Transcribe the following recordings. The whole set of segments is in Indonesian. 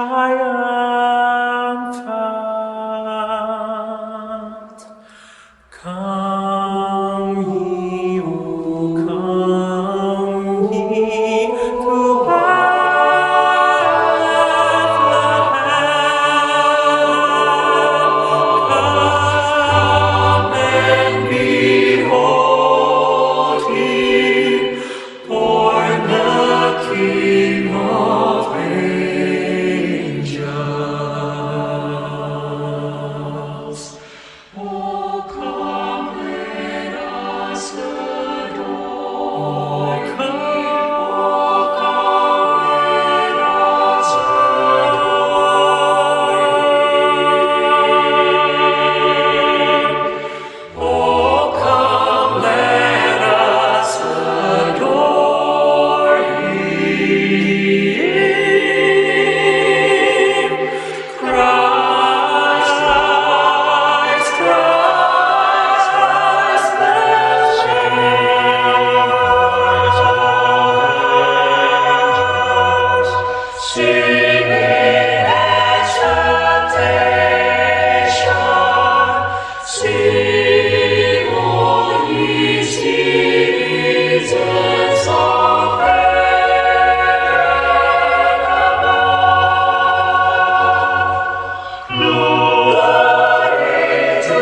triumphant. Come ye, O come ye to Bethlehem. Come and behold Him, born the King of angels. Oh, come, let us adore Him. Oh, come, let us adore Him. Oh, come, let us adore Him. Christ, Christ, Christ, Christ, the shepherds of angels, singing exaltation, sing, O ye citizens of heaven above. Glory to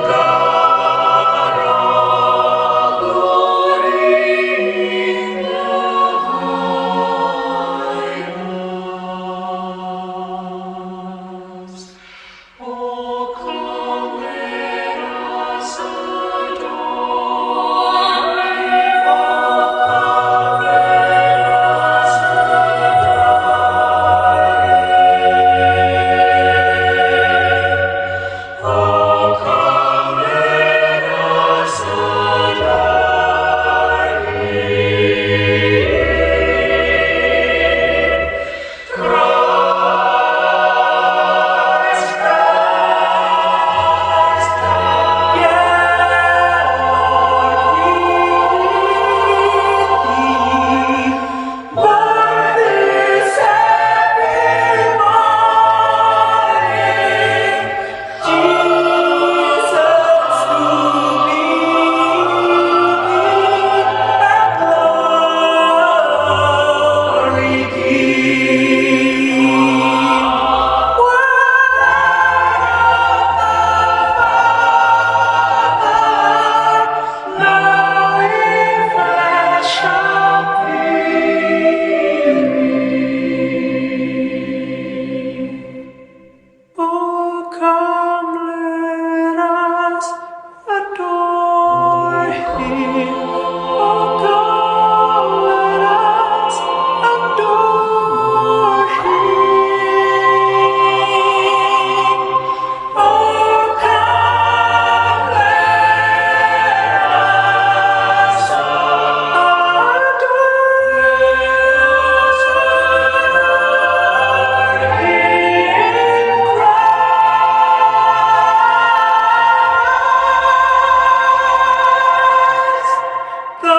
God, all glory in the highest. Oh, come, let us adore Him. Oh, come, let us adore Him. Oh, come, let us adore Him. Christ, Christ, born this happy morning, Jesus to be and glory King. Word of the Father, now in flesh appearing. Oh, come, let us adore Him. Oh, come, let us adore Him. Oh, come, let us adore Him. Christ the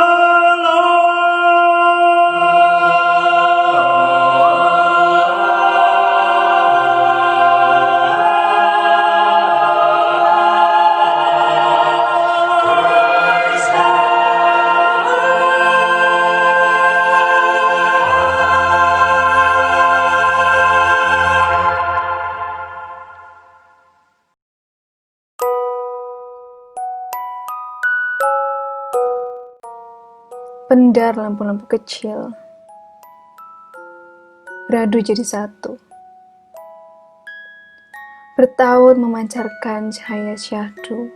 Pendar lampu-lampu kecil beradu jadi satu, bertaut memancarkan cahaya syahdu.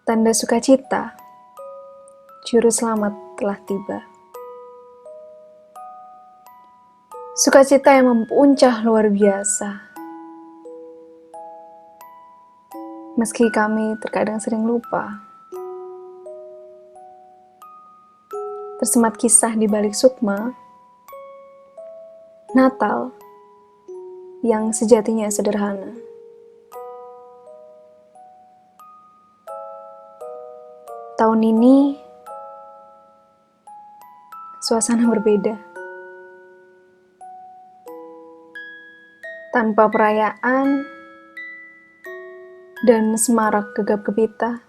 Tanda sukacita, juru selamat telah tiba. Sukacita yang mempuncah luar biasa. Meski kami terkadang sering lupa, tersemat kisah di balik sukma, Natal yang sejatinya sederhana. Tahun ini, suasana berbeda. tanpa perayaan dan semarak gegap gempita.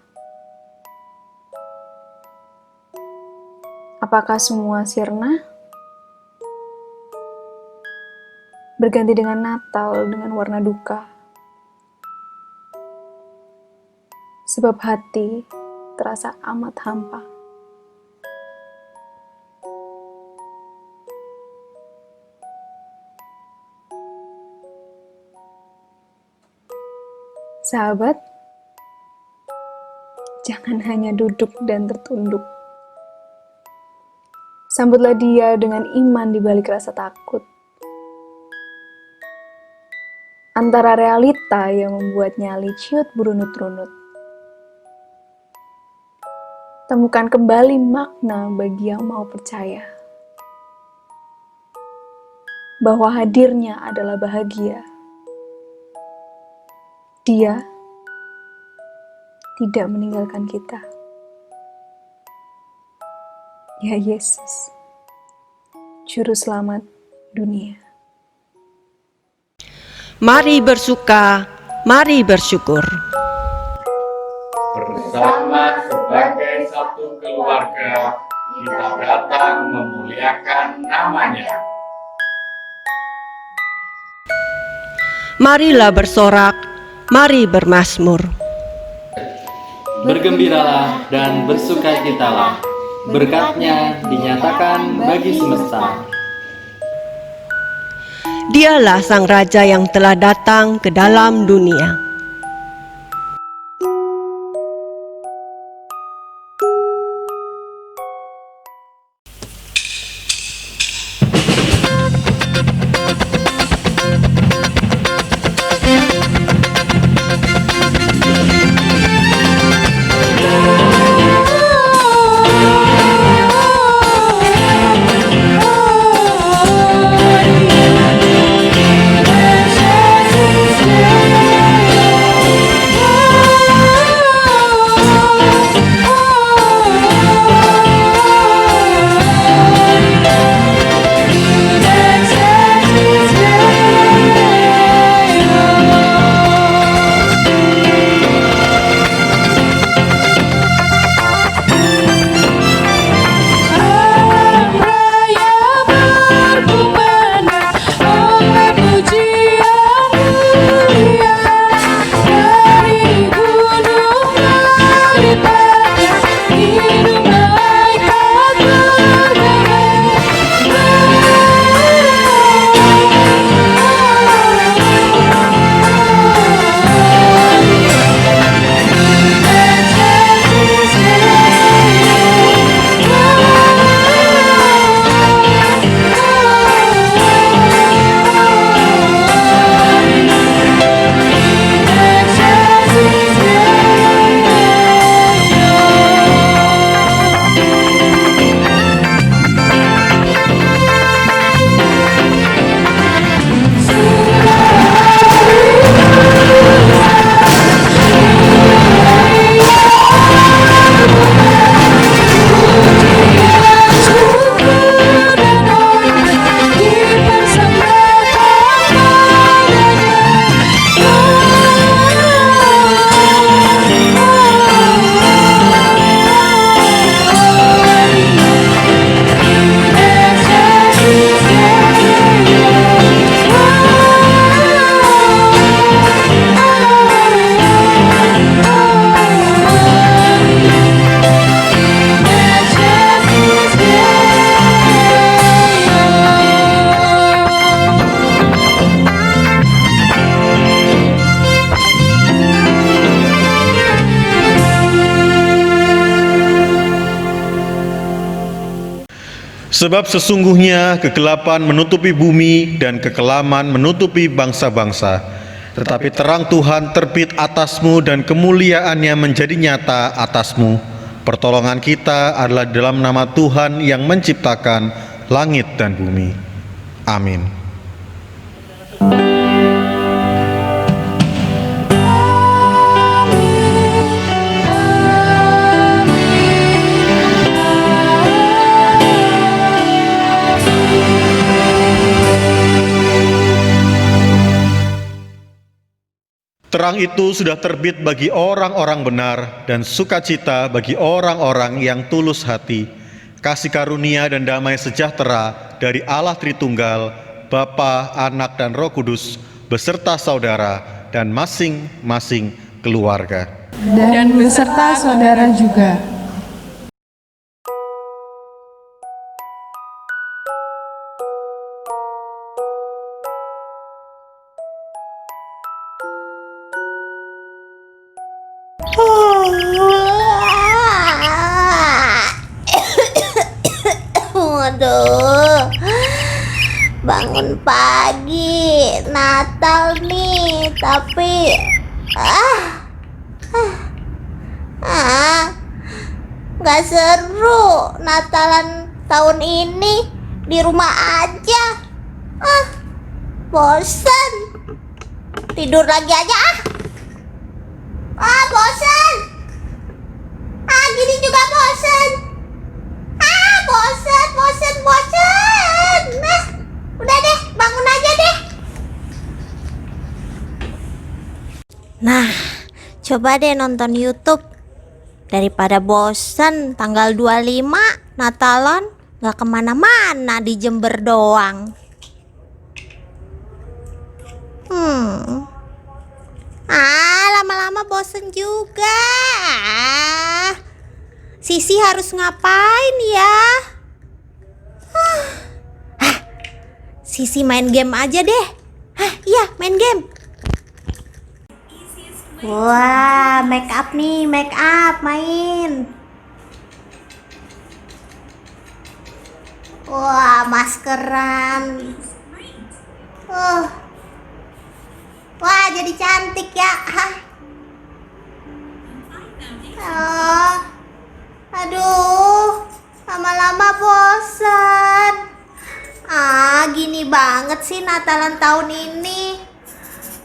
Apakah semua sirna? Berganti dengan Natal dengan warna duka. Sebab hati terasa amat hampa. Sahabat, jangan hanya duduk dan tertunduk. Sambutlah dia dengan iman di balik rasa takut. Antara realita yang membuat nyali ciut berunut-runut. Temukan kembali makna bagi yang mau percaya. Bahwa hadirnya adalah bahagia. Dia tidak meninggalkan kita. Ya Yesus, Juru Selamat dunia. Mari bersuka, mari bersyukur. Bersama sebagai satu keluarga, kita datang memuliakan namanya. Marilah bersorak, mari bermazmur. Bergembiralah dan bersukacitalah, berkat-Nya dinyatakan bagi semesta. Dialah Sang Raja yang telah datang ke dalam dunia. Sebab sesungguhnya kegelapan menutupi bumi dan kekelaman menutupi bangsa-bangsa. Tetapi terang Tuhan terbit atasmu dan kemuliaannya menjadi nyata atasmu. Pertolongan kita adalah dalam nama Tuhan yang menciptakan langit dan bumi. Amin. Terang itu sudah terbit bagi orang-orang benar dan sukacita bagi orang-orang yang tulus hati. Kasih karunia dan damai sejahtera dari Allah Tritunggal, Bapa, Anak, dan Roh Kudus, beserta saudara dan masing-masing keluarga. Dan beserta saudara juga. Waduh, bangun pagi, Natal nih, tapi nggak seru. Natalan tahun ini di rumah aja, bosan. Tidur lagi aja, bosan. Gini juga bosan. Bosan. Udah deh, bangun aja deh. Nah, coba deh nonton YouTube. Daripada bosan tanggal 25 Natalan gak kemana-mana, di Jember doang. Lama-lama bosan juga. Sisi harus ngapain ya? Sisi main game aja deh. Iya, main game. Wah, make up nih, make up, main. Wah, maskeran. Wah, jadi cantik ya. Aduh, lama-lama bosan. Gini banget sih Natalan tahun ini.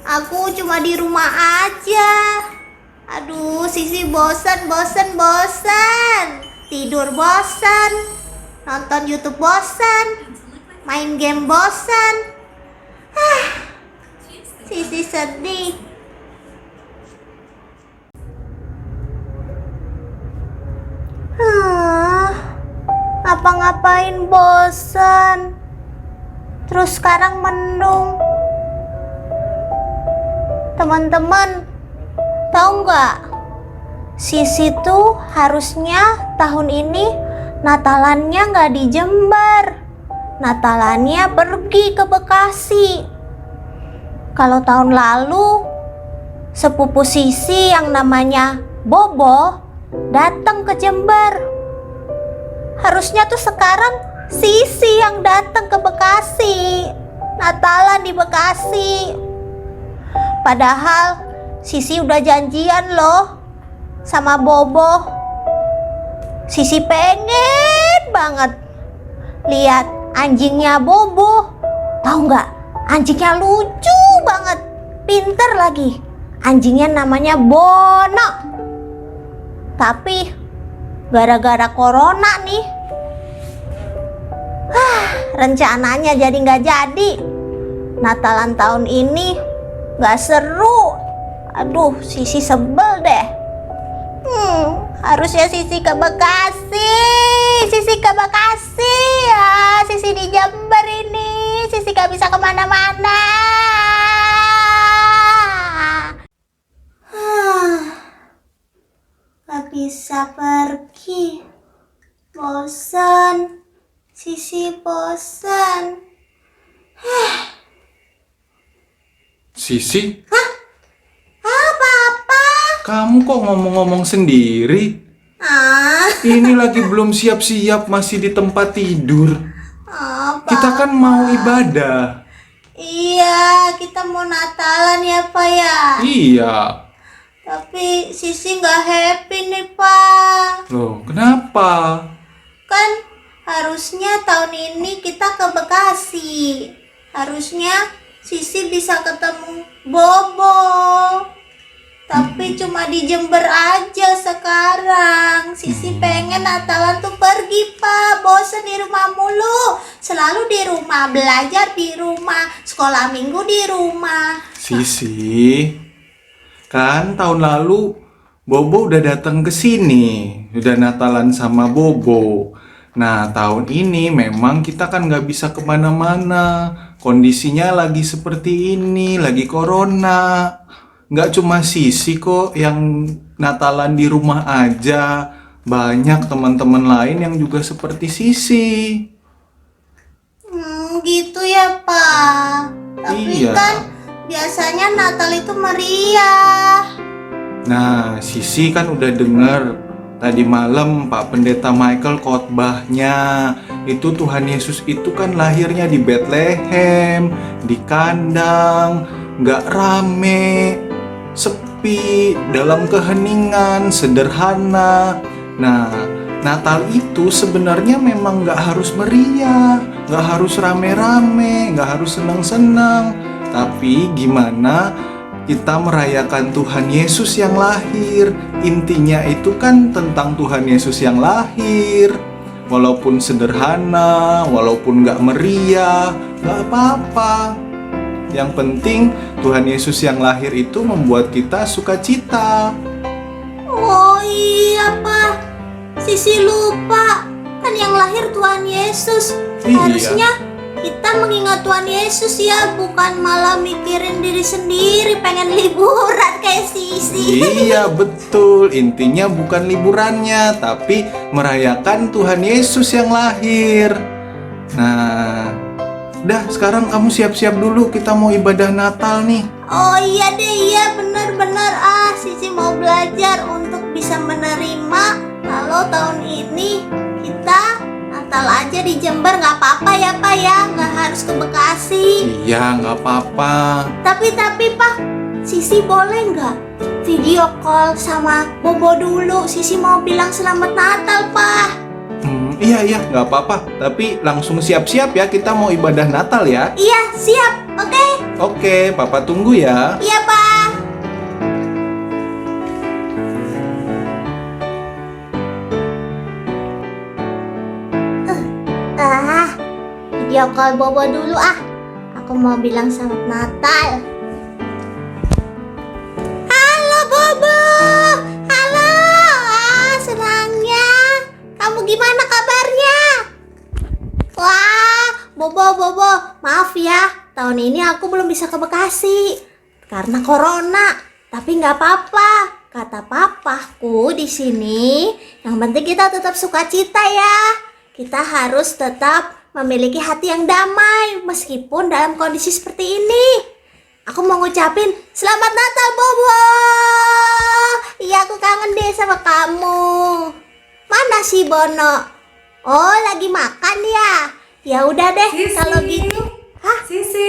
Aku cuma di rumah aja. Aduh, Sisi bosan. Tidur bosan. Nonton YouTube bosan. Main game bosan. Sisi sedih. Ngapa-ngapain bosan. Terus sekarang mendung. Teman-teman, tahu nggak? Sisi tuh harusnya tahun ini Natalannya nggak di Jember. Natalannya pergi ke Bekasi. Kalau tahun lalu sepupu Sisi yang namanya Bobo datang ke Jember. Harusnya tuh sekarang Sisi yang datang ke Bekasi, Natalan di Bekasi. Padahal Sisi udah janjian loh sama Bobo. Sisi pengen banget lihat anjingnya Bobo. Tahu nggak? Anjingnya lucu banget, pinter lagi. Anjingnya namanya Bono. Tapi gara-gara corona nih, rencananya jadi nggak jadi. Natalan tahun ini nggak seru. Aduh, Sisi sebel deh. Harusnya Sisi ke Bekasi. Sisi di Jember ini. Sisi gak bisa kemana-mana. Gak bisa pergi. Bosan. Sisi bosan. Sisi? Apa-apa? Kamu kok ngomong-ngomong sendiri? Ini lagi belum siap-siap, masih di tempat tidur. Kita kan mau ibadah. Iya, kita mau Natalan ya Pak ya. Iya. Tapi Sisi nggak happy nih Pak. Loh, kenapa? Kan harusnya tahun ini kita ke Bekasi. Harusnya Sisi bisa ketemu Bobo. Tapi cuma di Jember aja sekarang. Sisi pengen Natalan tuh pergi Pak. Bosen di rumah mulu. Selalu di rumah, belajar di rumah, sekolah minggu di rumah. Sisi, Kan tahun lalu Bobo udah datang ke sini, udah Natalan sama Bobo. Nah, tahun ini memang kita kan nggak bisa kemana-mana. Kondisinya lagi seperti ini, lagi corona. Nggak cuma Sisi kok yang Natalan di rumah aja. Banyak teman-teman lain yang juga seperti Sisi. Gitu ya, Pak. Tapi Iya. kan biasanya Natal itu meriah. Nah, Sisi kan udah denger tadi malam Pak Pendeta Michael khotbahnya. Itu Tuhan Yesus itu kan lahirnya di Bethlehem, di kandang, nggak rame, sepi, dalam keheningan, sederhana. Nah, Natal itu sebenarnya memang nggak harus meriah, nggak harus rame-rame, nggak harus senang-senang. Tapi gimana kita merayakan Tuhan Yesus yang lahir? Intinya itu kan tentang Tuhan Yesus yang lahir. Walaupun sederhana, walaupun nggak meriah, nggak apa-apa. Yang penting Tuhan Yesus yang lahir itu membuat kita sukacita. Oh iya, Pak. Sisi lupa. Kan yang lahir Tuhan Yesus. Iya. Harusnya kita mengingat Tuhan Yesus ya, bukan malah mikirin diri sendiri pengen liburan kayak Sisi. Iya betul, intinya bukan liburannya, tapi merayakan Tuhan Yesus yang lahir. Nah, udah sekarang kamu siap-siap dulu, kita mau ibadah Natal nih. Oh iya deh, iya benar-benar. Sisi mau belajar untuk bisa menerima kalau tahun ini kita Natal aja di Jember, nggak apa-apa ya Pak ya, nggak harus ke Bekasi. Iya, nggak apa-apa. Tapi Pak, Sisi boleh nggak video call sama Bobo dulu? Sisi mau bilang selamat Natal, Pak. Iya, nggak apa-apa. Tapi langsung siap-siap ya, kita mau ibadah Natal ya. Iya, siap. Oke. Oke, Papa tunggu ya. Iya, Pak. Video call Bobo dulu Aku mau bilang selamat Natal. Halo Bobo. Halo. Senangnya. Kamu gimana kabarnya? Wah, Bobo, maaf ya. Tahun ini aku belum bisa ke Bekasi karena corona. Tapi nggak apa-apa. Kata papaku di sini, yang penting kita tetap sukacita ya. Kita harus tetap memiliki hati yang damai meskipun dalam kondisi seperti ini. Aku mau ngucapin selamat Natal Bobo. Iya, aku kangen deh sama kamu. Mana si Bono? Oh, lagi makan ya. Ya udah deh, Sisi. kalau gitu. Hah? Sisi.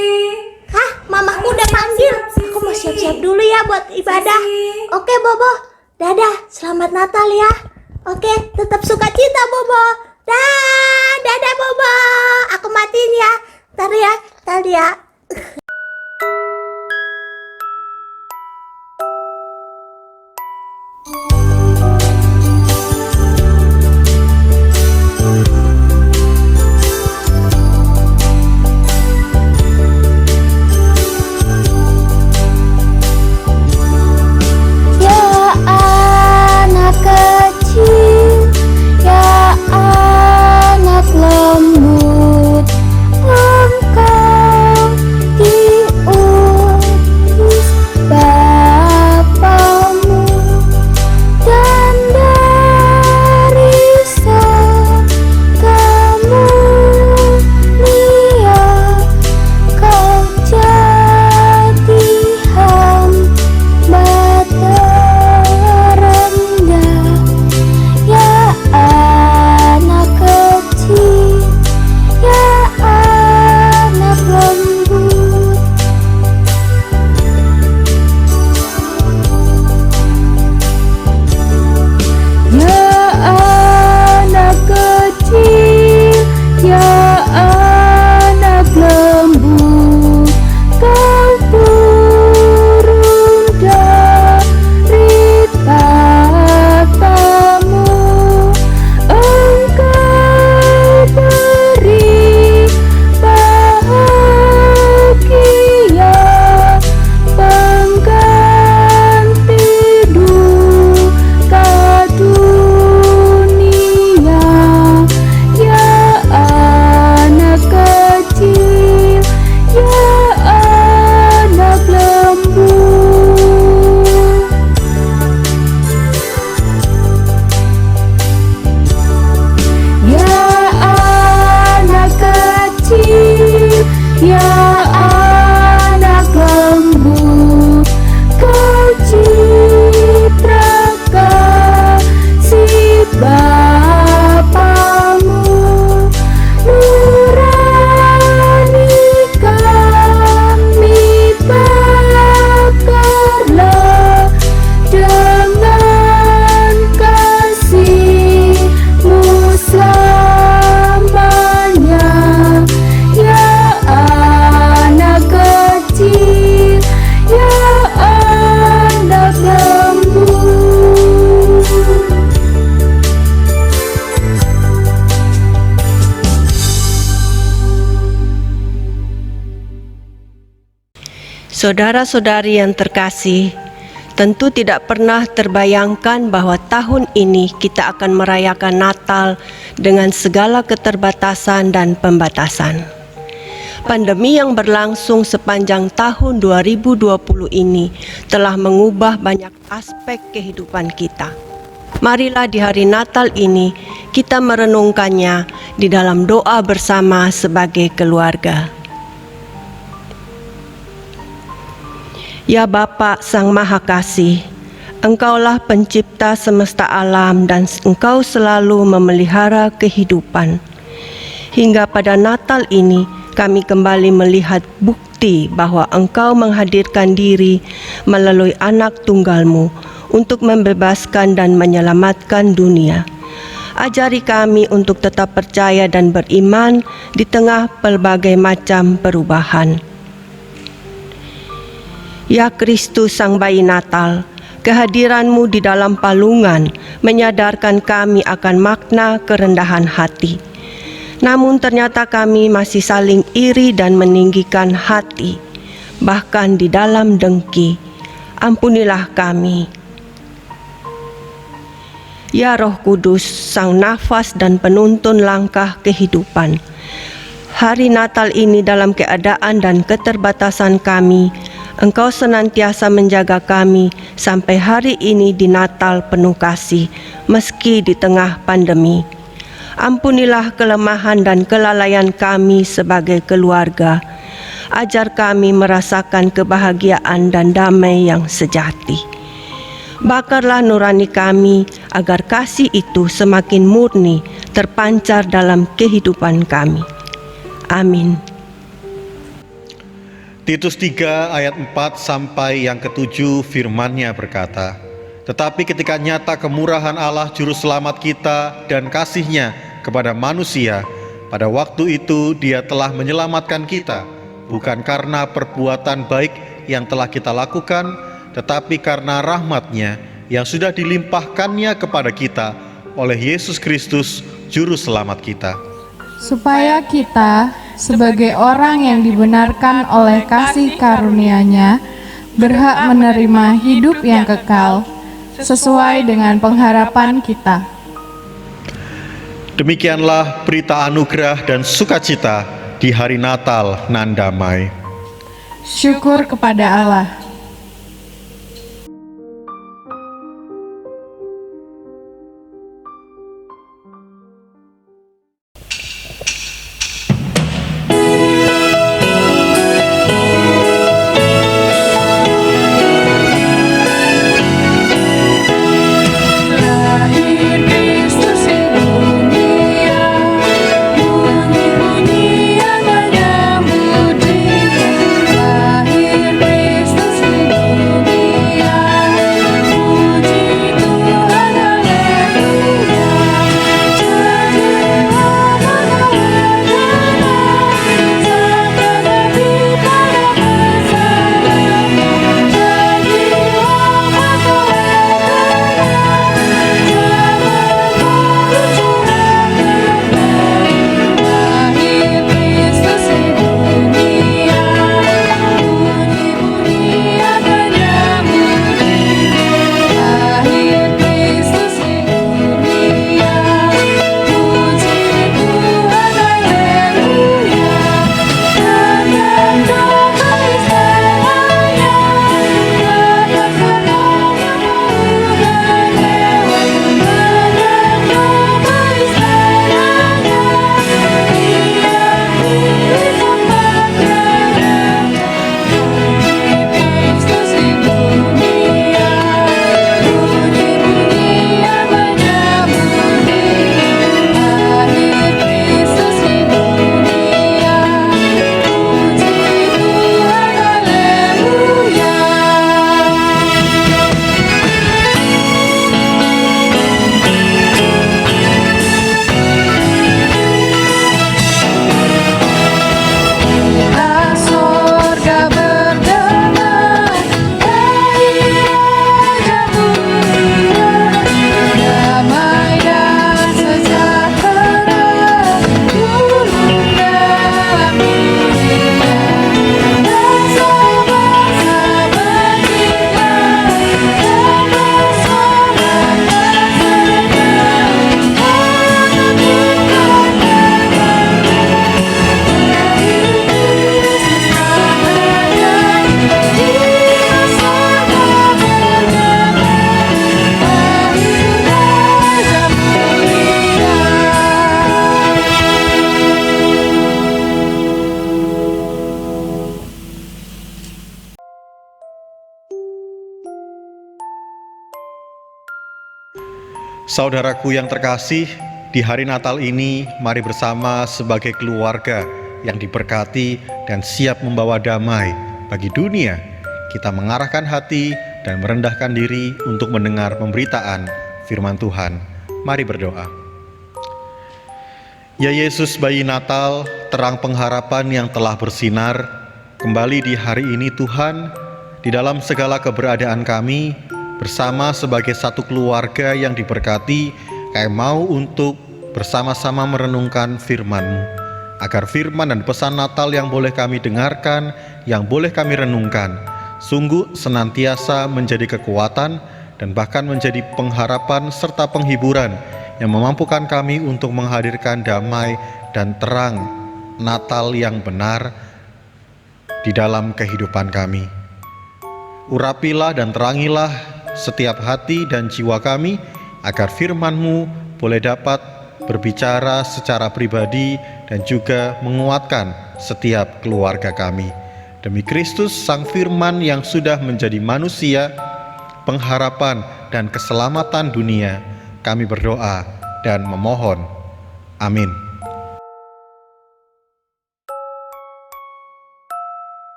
Mamaku udah panggil. Aku mau siap-siap dulu ya buat ibadah. Sisi. Oke Bobo. Dadah, selamat Natal ya. Oke, tetap sukacita Bobo. Dadah Bobo. Aku matiin ya. Ntar ya. Ya anak kecil, ya anak lembut, engkau di Saudara-saudari yang terkasih, tentu tidak pernah terbayangkan bahwa tahun ini kita akan merayakan Natal dengan segala keterbatasan dan pembatasan. Pandemi yang berlangsung sepanjang tahun 2020 ini telah mengubah banyak aspek kehidupan kita. Marilah di hari Natal ini kita merenungkannya di dalam doa bersama sebagai keluarga. Ya Bapa Sang Maha Kasih, Engkaulah pencipta semesta alam dan Engkau selalu memelihara kehidupan. Hingga pada Natal ini, kami kembali melihat bukti bahwa Engkau menghadirkan diri melalui anak tunggal-Mu untuk membebaskan dan menyelamatkan dunia. Ajari kami untuk tetap percaya dan beriman di tengah berbagai macam perubahan. Ya Kristus Sang Bayi Natal, kehadiran-Mu di dalam palungan menyadarkan kami akan makna kerendahan hati. Namun ternyata kami masih saling iri dan meninggikan hati, bahkan di dalam dengki. Ampunilah kami. Ya Roh Kudus, Sang Nafas dan penuntun langkah kehidupan, hari Natal ini dalam keadaan dan keterbatasan kami, Engkau senantiasa menjaga kami sampai hari ini di Natal penuh kasih, meski di tengah pandemi. Ampunilah kelemahan dan kelalaian kami sebagai keluarga. Ajar kami merasakan kebahagiaan dan damai yang sejati. Bakarlah nurani kami agar kasih itu semakin murni terpancar dalam kehidupan kami. Amin. Titus 3 ayat 4 sampai yang ke-7 firman-Nya berkata, "Tetapi ketika nyata kemurahan Allah Juru Selamat kita dan kasih-Nya kepada manusia, pada waktu itu Dia telah menyelamatkan kita, bukan karena perbuatan baik yang telah kita lakukan, tetapi karena rahmat-Nya yang sudah dilimpahkan-Nya kepada kita oleh Yesus Kristus, Juru Selamat kita." supaya kita sebagai orang yang dibenarkan oleh kasih karunia-Nya berhak menerima hidup yang kekal sesuai dengan pengharapan kita. Demikianlah berita anugerah dan sukacita di hari Natal nan damai. Syukur kepada Allah. Lahir Kristus Saudaraku yang terkasih, di hari Natal ini mari bersama sebagai keluarga yang diberkati dan siap membawa damai bagi dunia, kita mengarahkan hati dan merendahkan diri untuk mendengar pemberitaan firman Tuhan. Mari berdoa. Ya Yesus, bayi Natal, terang pengharapan yang telah bersinar, kembali di hari ini Tuhan, di dalam segala keberadaan kami, bersama sebagai satu keluarga yang diberkati, kami mau untuk bersama-sama merenungkan firman-Mu, agar firman dan pesan Natal yang boleh kami dengarkan, yang boleh kami renungkan, sungguh senantiasa menjadi kekuatan dan bahkan menjadi pengharapan serta penghiburan yang memampukan kami untuk menghadirkan damai dan terang Natal yang benar di dalam kehidupan kami. Urapilah dan terangilah setiap hati dan jiwa kami, agar firman-Mu boleh dapat berbicara secara pribadi dan juga menguatkan setiap keluarga kami. Demi Kristus Sang Firman yang sudah menjadi manusia, pengharapan dan keselamatan dunia, kami berdoa dan memohon. Amin.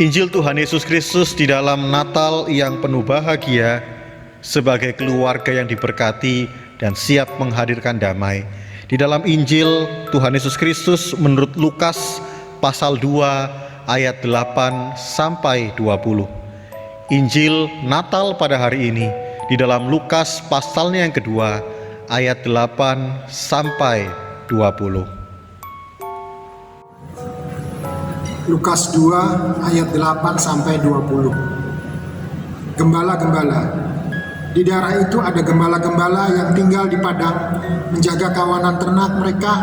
Injil Tuhan Yesus Kristus di dalam Natal yang penuh bahagia, sebagai keluarga yang diberkati dan siap menghadirkan damai. Di dalam Injil Tuhan Yesus Kristus menurut Lukas pasal 2 ayat 8 sampai 20. Injil Natal pada hari ini di dalam Lukas pasalnya yang kedua ayat 8 sampai 20. Lukas 2 ayat 8 sampai 20. Gembala-gembala. Di daerah itu ada gembala-gembala yang tinggal di padang menjaga kawanan ternak mereka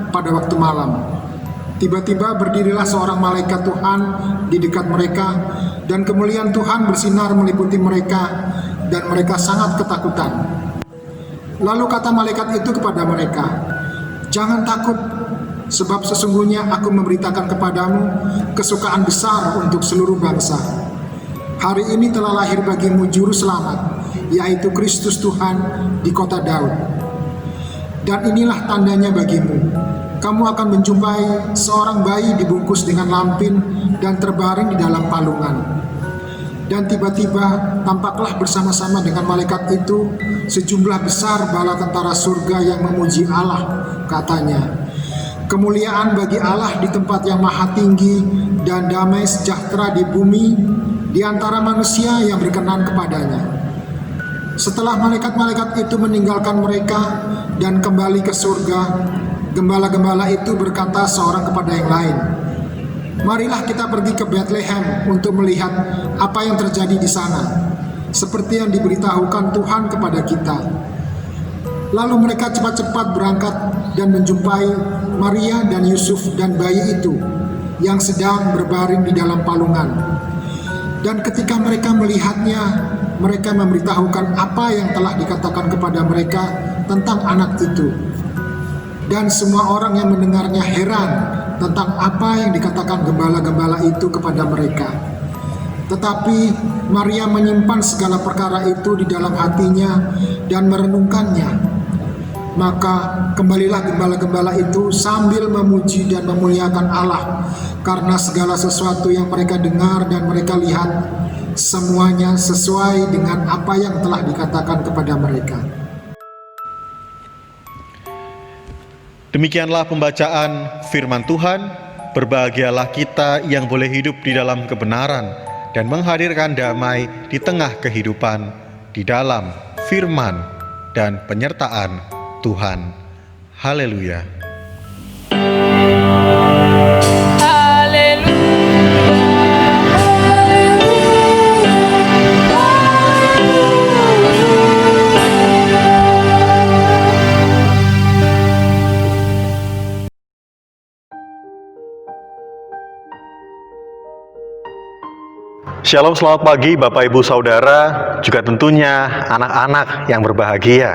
pada waktu malam. Tiba-tiba berdirilah seorang malaikat Tuhan di dekat mereka, dan kemuliaan Tuhan bersinar meliputi mereka, dan mereka sangat ketakutan. Lalu kata malaikat itu kepada mereka, "Jangan takut, sebab sesungguhnya aku memberitakan kepadamu kesukaan besar untuk seluruh bangsa. Hari ini telah lahir bagimu juru selamat, yaitu Kristus Tuhan di kota Daud. Dan inilah tandanya bagimu, kamu akan menjumpai seorang bayi dibungkus dengan lampin dan terbaring di dalam palungan." Dan tiba-tiba tampaklah bersama-sama dengan malaikat itu sejumlah besar bala tentara surga yang memuji Allah, katanya, "Kemuliaan bagi Allah di tempat yang maha tinggi, dan damai sejahtera di bumi di antara manusia yang berkenan kepadanya." Setelah malaikat-malaikat itu meninggalkan mereka dan kembali ke surga, gembala-gembala itu berkata seorang kepada yang lain, "Marilah kita pergi ke Bethlehem untuk melihat apa yang terjadi di sana, seperti yang diberitahukan Tuhan kepada kita." Lalu mereka cepat-cepat berangkat dan menjumpai Maria dan Yusuf dan bayi itu yang sedang berbaring di dalam palungan. Dan ketika mereka melihatnya, mereka memberitahukan apa yang telah dikatakan kepada mereka tentang anak itu. Dan semua orang yang mendengarnya heran tentang apa yang dikatakan gembala-gembala itu kepada mereka. Tetapi Maria menyimpan segala perkara itu di dalam hatinya dan merenungkannya. Maka kembalilah gembala-gembala itu sambil memuji dan memuliakan Allah, karena segala sesuatu yang mereka dengar dan mereka lihat, semuanya sesuai dengan apa yang telah dikatakan kepada mereka. Demikianlah pembacaan firman Tuhan. Berbahagialah kita yang boleh hidup di dalam kebenaran dan menghadirkan damai di tengah kehidupan, di dalam firman dan penyertaan Tuhan. Haleluya. Shalom, selamat pagi Bapak Ibu Saudara, juga tentunya anak-anak yang berbahagia.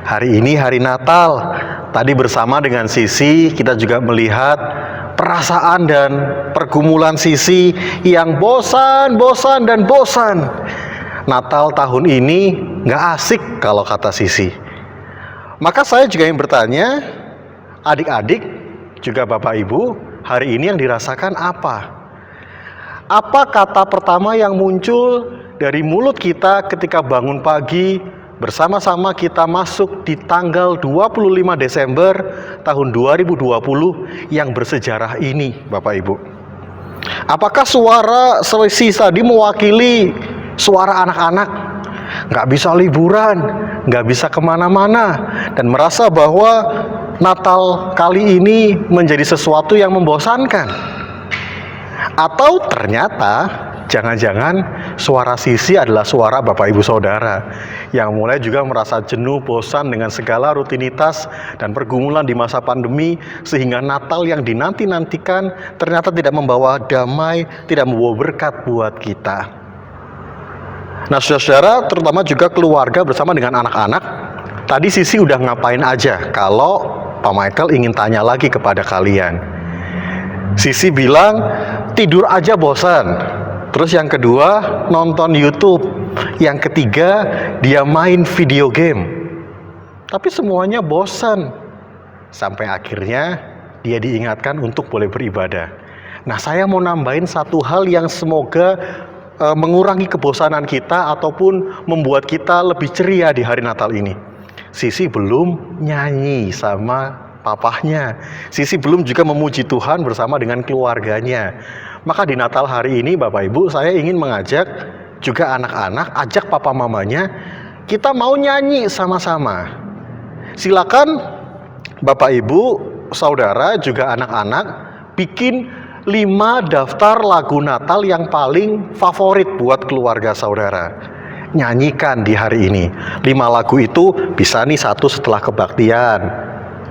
Hari ini hari Natal. Tadi bersama dengan Sisi kita juga melihat perasaan dan pergumulan Sisi yang bosan. Natal tahun ini nggak asik kalau kata Sisi. Maka saya juga ingin bertanya, adik-adik, juga Bapak Ibu, hari ini yang dirasakan apa? Apa kata pertama yang muncul dari mulut kita ketika bangun pagi, bersama-sama kita masuk di tanggal 25 Desember tahun 2020 yang bersejarah ini, Bapak Ibu? Apakah suara Sisi tadi mewakili suara anak-anak? Nggak bisa liburan, nggak bisa kemana-mana, dan merasa bahwa Natal kali ini menjadi sesuatu yang membosankan? Atau ternyata jangan-jangan suara Sisi adalah suara Bapak Ibu Saudara yang mulai juga merasa jenuh, bosan dengan segala rutinitas dan pergumulan di masa pandemi, sehingga Natal yang dinanti-nantikan ternyata tidak membawa damai, tidak membawa berkat buat kita. Nah, saudara-saudara, terutama juga keluarga bersama dengan anak-anak, tadi Sisi udah ngapain aja kalau Pak Michael ingin tanya lagi kepada kalian? Sisi bilang tidur aja bosan. Terus yang kedua nonton YouTube. Yang ketiga dia main video game. Tapi semuanya bosan. Sampai akhirnya dia diingatkan untuk boleh beribadah. Nah, saya mau nambahin satu hal yang semoga mengurangi kebosanan kita ataupun membuat kita lebih ceria di hari Natal ini. Sisi belum nyanyi sama papahnya. Sisi belum juga memuji Tuhan bersama dengan keluarganya. Maka di Natal hari ini Bapak Ibu, saya ingin mengajak juga anak-anak, ajak papa mamanya, kita mau nyanyi sama-sama. Silakan Bapak Ibu, saudara juga anak-anak bikin 5 daftar lagu Natal yang paling favorit buat keluarga saudara. Nyanyikan di hari ini. 5 lagu itu bisa nih 1 setelah kebaktian,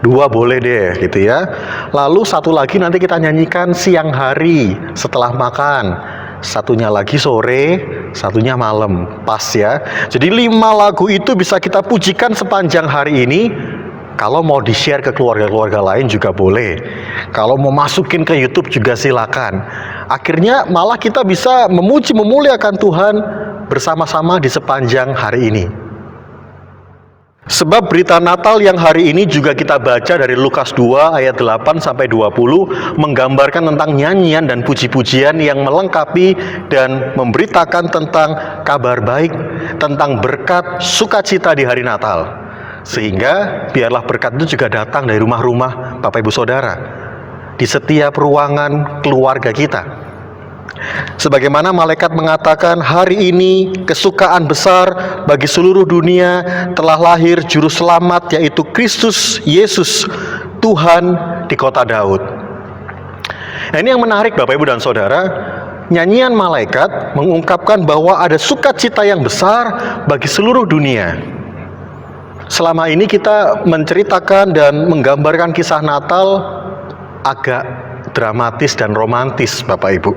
2 boleh deh gitu ya. Lalu 1 lagi nanti kita nyanyikan siang hari setelah makan, 1-nya lagi sore, 1-nya malam. Pas ya. Jadi 5 lagu itu bisa kita pujikan sepanjang hari ini. Kalau mau di-share ke keluarga-keluarga lain juga boleh. Kalau mau masukin ke YouTube juga silakan. Akhirnya malah kita bisa memuji memuliakan Tuhan bersama-sama di sepanjang hari ini. Sebab berita Natal yang hari ini juga kita baca dari Lukas 2 ayat 8 sampai 20 menggambarkan tentang nyanyian dan puji-pujian yang melengkapi dan memberitakan tentang kabar baik, tentang berkat sukacita di hari Natal. Sehingga biarlah berkat itu juga datang dari rumah-rumah Bapak Ibu Saudara, di setiap ruangan keluarga kita. Sebagaimana malaikat mengatakan, hari ini kesukaan besar bagi seluruh dunia telah lahir juru selamat, yaitu Kristus Yesus Tuhan di kota Daud. Nah, ini yang menarik Bapak Ibu dan Saudara. Nyanyian malaikat mengungkapkan bahwa ada sukacita yang besar bagi seluruh dunia. Selama ini kita menceritakan dan menggambarkan kisah Natal agak dramatis dan romantis Bapak Ibu.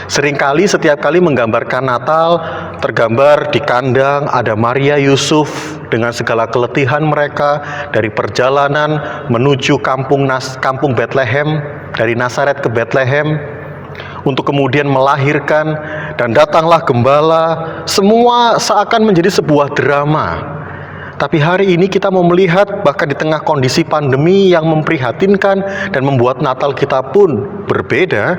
Seringkali setiap kali menggambarkan Natal, tergambar di kandang ada Maria Yusuf dengan segala keletihan mereka dari perjalanan menuju kampung Bethlehem, dari Nazaret ke Bethlehem, untuk kemudian melahirkan, dan datanglah gembala. Semua seakan menjadi sebuah drama. Tapi hari ini kita mau melihat bahkan di tengah kondisi pandemi yang memprihatinkan dan membuat Natal kita pun berbeda,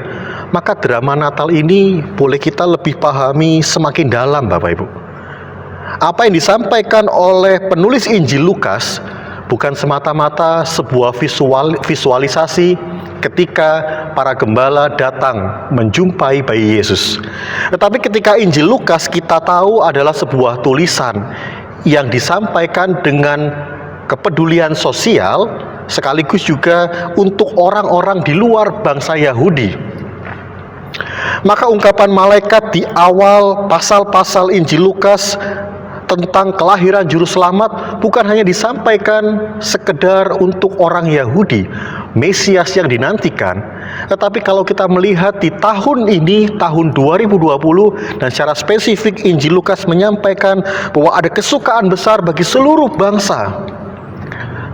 maka drama Natal ini boleh kita lebih pahami semakin dalam Bapak Ibu. Apa yang disampaikan oleh penulis Injil Lukas bukan semata-mata sebuah visualisasi ketika para gembala datang menjumpai bayi Yesus. Tetapi ketika Injil Lukas kita tahu adalah sebuah tulisan yang disampaikan dengan kepedulian sosial, sekaligus juga untuk orang-orang di luar bangsa Yahudi. Maka ungkapan malaikat di awal pasal-pasal Injil Lukas tentang kelahiran juru selamat bukan hanya disampaikan sekedar untuk orang Yahudi, Mesias yang dinantikan, tetapi kalau kita melihat di tahun ini, tahun 2020, dan secara spesifik Injil Lukas menyampaikan bahwa ada kesukaan besar bagi seluruh bangsa.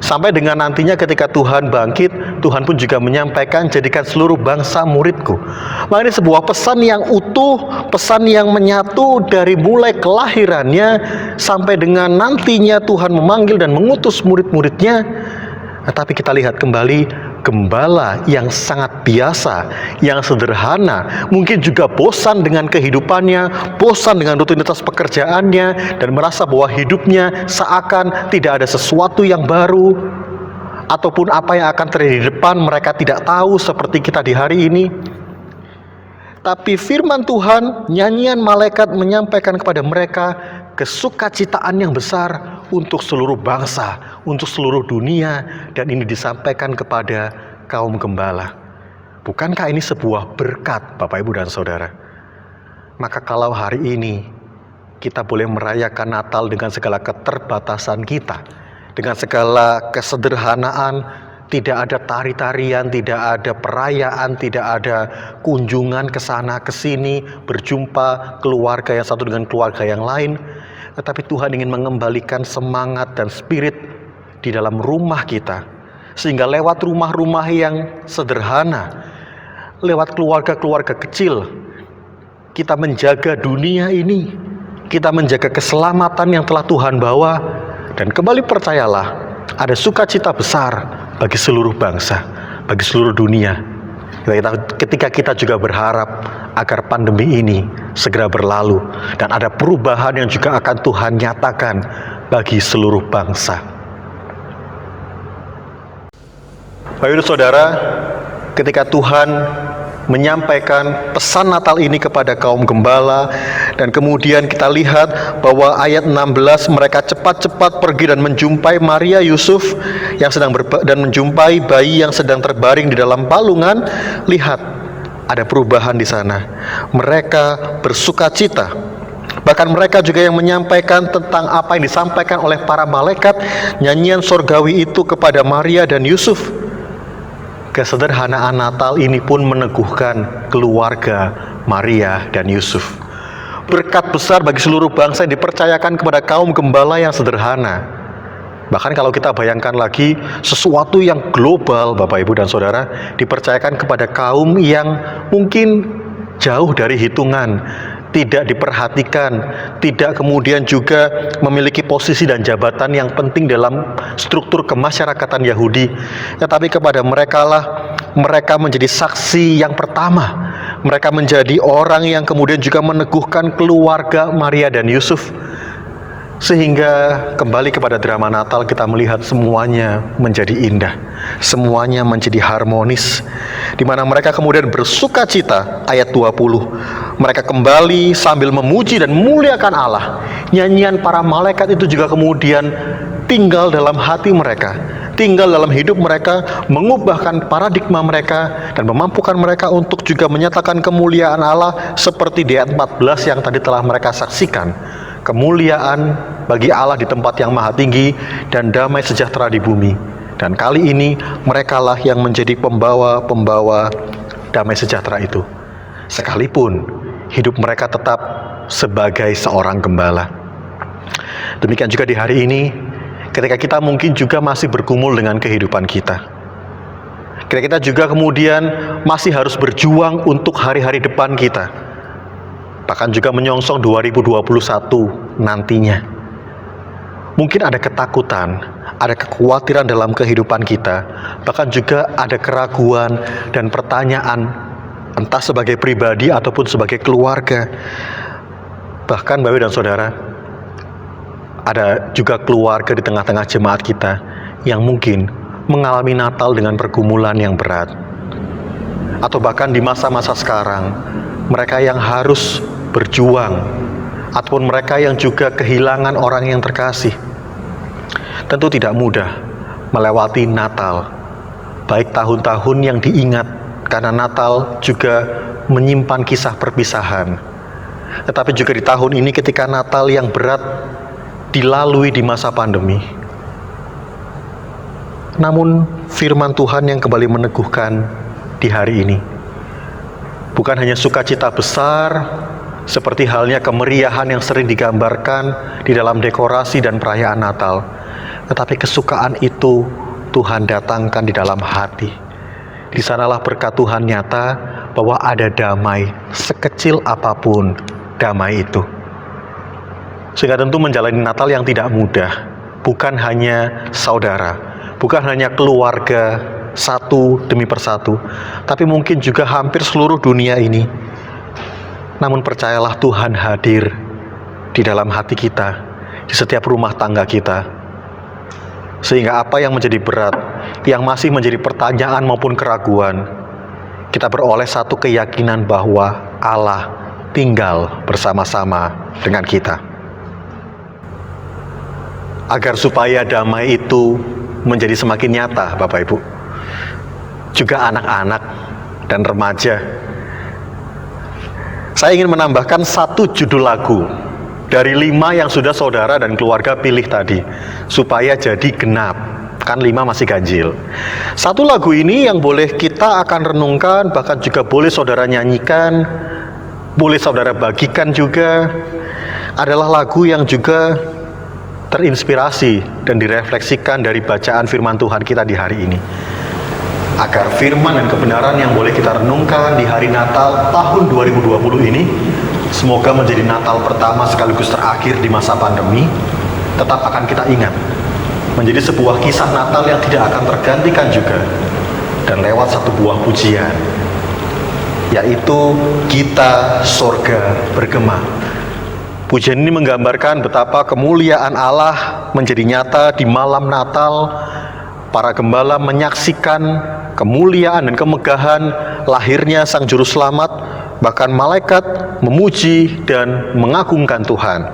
Sampai dengan nantinya ketika Tuhan bangkit, Tuhan pun juga menyampaikan, jadikan seluruh bangsa muridku. Maka ini sebuah pesan yang utuh, pesan yang menyatu dari mulai kelahirannya sampai dengan nantinya Tuhan memanggil dan mengutus murid-muridnya. Tetapi kita lihat kembali, gembala yang sangat biasa, yang sederhana, mungkin juga bosan dengan kehidupannya, bosan dengan rutinitas pekerjaannya, dan merasa bahwa hidupnya seakan tidak ada sesuatu yang baru, ataupun apa yang akan terjadi di depan mereka tidak tahu, seperti kita di hari ini. Tapi firman Tuhan, nyanyian malaikat menyampaikan kepada mereka kesukacitaan yang besar untuk seluruh bangsa, untuk seluruh dunia, dan ini disampaikan kepada kaum gembala. Bukankah ini sebuah berkat, Bapak, Ibu, dan Saudara? Maka kalau hari ini kita boleh merayakan Natal dengan segala keterbatasan kita, dengan segala kesederhanaan, tidak ada tari-tarian, tidak ada perayaan, tidak ada kunjungan ke sana ke sini, berjumpa keluarga yang satu dengan keluarga yang lain. Tetapi Tuhan ingin mengembalikan semangat dan spirit di dalam rumah kita, sehingga lewat rumah-rumah yang sederhana, lewat keluarga-keluarga kecil, kita menjaga dunia ini, kita menjaga keselamatan yang telah Tuhan bawa. Dan kembali percayalah, ada sukacita besar bagi seluruh bangsa, bagi seluruh dunia. Ketika kita juga berharap agar pandemi ini segera berlalu dan ada perubahan yang juga akan Tuhan nyatakan bagi seluruh bangsa. Bapak Ibu Saudara, ketika Tuhan menyampaikan pesan Natal ini kepada kaum gembala, dan kemudian kita lihat bahwa ayat 16, mereka cepat-cepat pergi dan menjumpai Maria Yusuf yang sedang dan menjumpai bayi yang sedang terbaring di dalam palungan. Lihat, ada perubahan di sana. Mereka bersukacita. Bahkan mereka juga yang menyampaikan tentang apa yang disampaikan oleh para malaikat, nyanyian sorgawi itu kepada Maria dan Yusuf. Kesederhanaan Natal ini pun meneguhkan keluarga Maria dan Yusuf. Berkat besar bagi seluruh bangsa yang dipercayakan kepada kaum gembala yang sederhana. Bahkan kalau kita bayangkan lagi, sesuatu yang global, Bapak, Ibu, dan Saudara, dipercayakan kepada kaum yang mungkin jauh dari hitungan, tidak diperhatikan, tidak kemudian juga memiliki posisi dan jabatan yang penting dalam struktur kemasyarakatan Yahudi. Tetapi kepada mereka lah mereka menjadi saksi yang pertama. Mereka menjadi orang yang kemudian juga meneguhkan keluarga Maria dan Yusuf. Sehingga kembali kepada drama Natal, kita melihat semuanya menjadi indah, semuanya menjadi harmonis, di mana mereka kemudian bersukacita. Ayat 20, mereka kembali sambil memuji dan memuliakan Allah. Nyanyian para malaikat itu juga kemudian tinggal dalam hati mereka, tinggal dalam hidup mereka, mengubahkan paradigma mereka dan memampukan mereka untuk juga menyatakan kemuliaan Allah seperti di ayat 14 yang tadi telah mereka saksikan. Kemuliaan bagi Allah di tempat yang maha tinggi dan damai sejahtera di bumi. Dan kali ini merekalah yang menjadi pembawa-pembawa damai sejahtera itu, sekalipun hidup mereka tetap sebagai seorang gembala. Demikian juga di hari ini, ketika kita mungkin juga masih bergumul dengan kehidupan kita, ketika kita juga kemudian masih harus berjuang untuk hari-hari depan kita, bahkan juga menyongsong 2021 nantinya. Mungkin ada ketakutan, ada kekhawatiran dalam kehidupan kita, bahkan juga ada keraguan dan pertanyaan, entah sebagai pribadi ataupun sebagai keluarga. Bahkan Bapak dan Saudara, ada juga keluarga di tengah-tengah jemaat kita yang mungkin mengalami Natal dengan pergumulan yang berat. Atau bahkan di masa-masa sekarang, mereka yang harus berjuang, ataupun mereka yang juga kehilangan orang yang terkasih. Tentu tidak mudah melewati Natal, baik tahun-tahun yang diingat, karena Natal juga menyimpan kisah perpisahan. Tetapi juga di tahun ini ketika Natal yang berat dilalui di masa pandemi. Namun firman Tuhan yang kembali meneguhkan di hari ini, bukan hanya sukacita besar seperti halnya kemeriahan yang sering digambarkan di dalam dekorasi dan perayaan Natal, tetapi kesukaan itu Tuhan datangkan di dalam hati. Di sanalah berkat Tuhan nyata bahwa ada damai, sekecil apapun damai itu. Sehingga tentu menjalani Natal yang tidak mudah, bukan hanya saudara, bukan hanya keluarga satu demi persatu, tapi mungkin juga hampir seluruh dunia ini. Namun percayalah, Tuhan hadir di dalam hati kita, di setiap rumah tangga kita. Sehingga apa yang menjadi berat, yang masih menjadi pertanyaan maupun keraguan, kita beroleh satu keyakinan bahwa Allah tinggal bersama-sama dengan kita. Agar supaya damai itu menjadi semakin nyata, Bapak Ibu, juga anak-anak dan remaja, saya ingin menambahkan satu judul lagu dari 5 yang sudah saudara dan keluarga pilih tadi, supaya jadi genap, kan 5 masih ganjil. Satu lagu ini yang boleh kita akan renungkan, bahkan juga boleh saudara nyanyikan, boleh saudara bagikan juga, adalah lagu yang juga terinspirasi dan direfleksikan dari bacaan firman Tuhan kita di hari ini. Agar firman dan kebenaran yang boleh kita renungkan di hari Natal tahun 2020 ini semoga menjadi Natal pertama sekaligus terakhir di masa pandemi, tetap akan kita ingat, menjadi sebuah kisah Natal yang tidak akan tergantikan juga, dan lewat satu buah pujian, yaitu Kita Sorga Bergema. Pujian ini menggambarkan betapa kemuliaan Allah menjadi nyata di malam Natal. Para gembala menyaksikan kemuliaan dan kemegahan lahirnya Sang Juru Selamat, bahkan malaikat memuji dan mengagungkan Tuhan.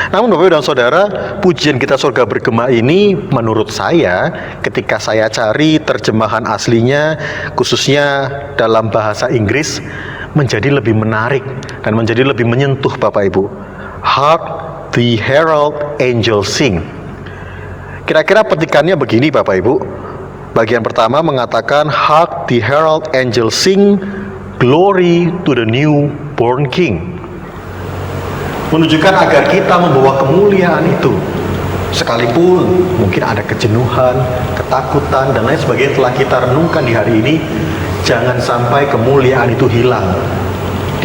Namun Bapak Ibu dan Saudara, pujian Kita Sorga Bergema ini menurut saya, ketika saya cari terjemahan aslinya, khususnya dalam bahasa Inggris, menjadi lebih menarik dan menjadi lebih menyentuh Bapak Ibu. Hark the herald angels sing. Kira-kira petikannya begini Bapak Ibu. Bagian pertama mengatakan, Hark the herald angels sing, glory to the newborn king. Menunjukkan agar kita membawa kemuliaan itu, sekalipun mungkin ada kejenuhan, ketakutan, dan lain sebagainya telah kita renungkan di hari ini, jangan sampai kemuliaan itu hilang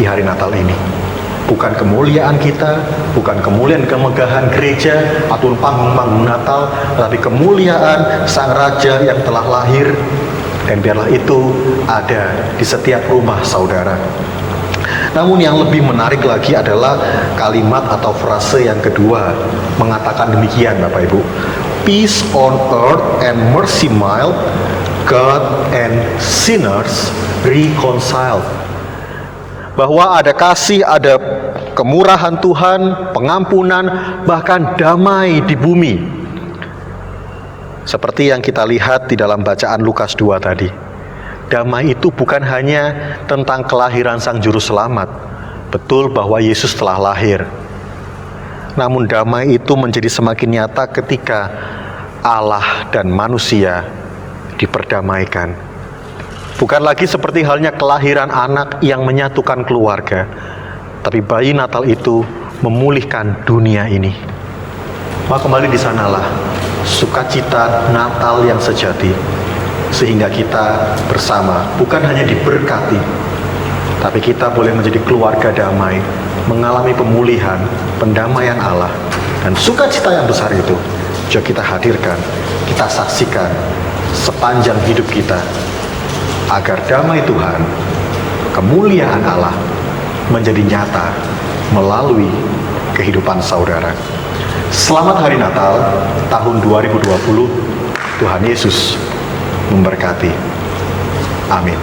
di hari Natal ini. Bukan kemuliaan kita, bukan kemuliaan kemegahan gereja atau panggung-panggung Natal, tetapi kemuliaan Sang Raja yang telah lahir, dan biarlah itu ada di setiap rumah saudara. Namun yang lebih menarik lagi adalah kalimat atau frase yang kedua, mengatakan demikian Bapak Ibu. Peace on earth and mercy mild, God and sinners reconciled. Bahwa ada kasih, ada kemurahan Tuhan, pengampunan, bahkan damai di bumi. Seperti yang kita lihat di dalam bacaan Lukas 2 tadi. Damai itu bukan hanya tentang kelahiran Sang Juru Selamat. Betul bahwa Yesus telah lahir. Namun damai itu menjadi semakin nyata ketika Allah dan manusia diperdamaikan. Bukan lagi seperti halnya kelahiran anak yang menyatukan keluarga, tapi bayi Natal itu memulihkan dunia ini. Maka kembali di sanalah sukacita Natal yang sejati, sehingga kita bersama bukan hanya diberkati, tapi kita boleh menjadi keluarga damai, mengalami pemulihan, pendamaian Allah, dan sukacita yang besar itu juga kita hadirkan, kita saksikan sepanjang hidup kita, agar damai Tuhan, kemuliaan Allah menjadi nyata melalui kehidupan saudara. Selamat Hari Natal tahun 2020. Tuhan Yesus memberkati. Amin.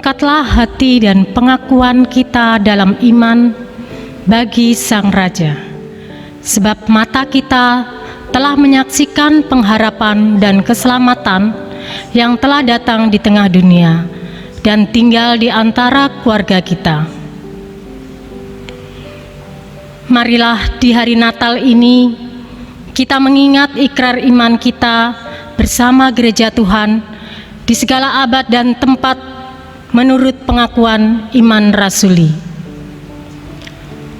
angkatlah hati dan pengakuan kita dalam iman bagi Sang Raja, sebab mata kita telah menyaksikan pengharapan dan keselamatan yang telah datang di tengah dunia dan tinggal di antara keluarga kita. Marilah di hari Natal ini kita mengingat ikrar iman kita bersama gereja Tuhan di segala abad dan tempat menurut pengakuan iman rasuli.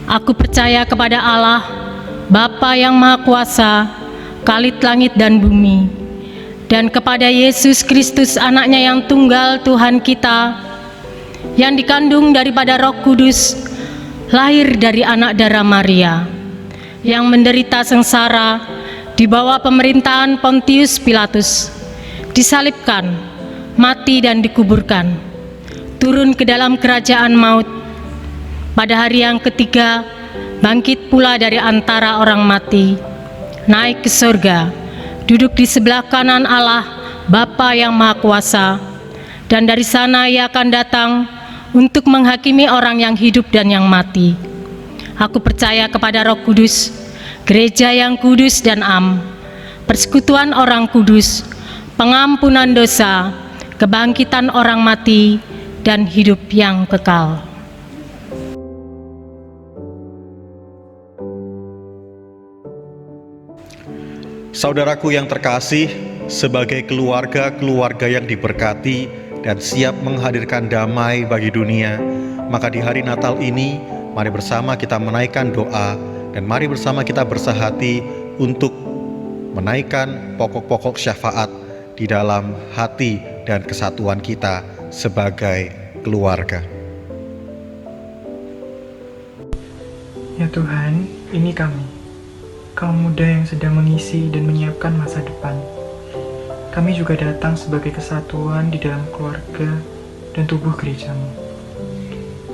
Aku percaya kepada Allah, Bapa yang Maha Kuasa, Khalid langit dan bumi, dan kepada Yesus Kristus anaknya yang tunggal Tuhan kita, yang dikandung daripada Roh Kudus, lahir dari anak darah Maria, yang menderita sengsara di bawah pemerintahan Pontius Pilatus, disalibkan, mati dan dikuburkan, turun ke dalam kerajaan maut, pada hari yang ketiga bangkit pula dari antara orang mati, naik ke surga, duduk di sebelah kanan Allah Bapa yang Maha Kuasa, dan dari sana Ia akan datang untuk menghakimi orang yang hidup dan yang mati. Aku percaya kepada Roh Kudus, gereja yang kudus dan am, persekutuan orang kudus, pengampunan dosa, kebangkitan orang mati, dan hidup yang kekal. Saudaraku yang terkasih, sebagai keluarga-keluarga yang diberkati dan siap menghadirkan damai bagi dunia, maka di hari Natal ini, mari bersama kita menaikkan doa dan mari bersama kita bersahati untuk menaikkan pokok-pokok syafaat di dalam hati dan kesatuan kita sebagai keluarga. Ya Tuhan, ini kami, kaum muda yang sedang mengisi dan menyiapkan masa depan. Kami juga datang sebagai kesatuan di dalam keluarga dan tubuh gerejamu.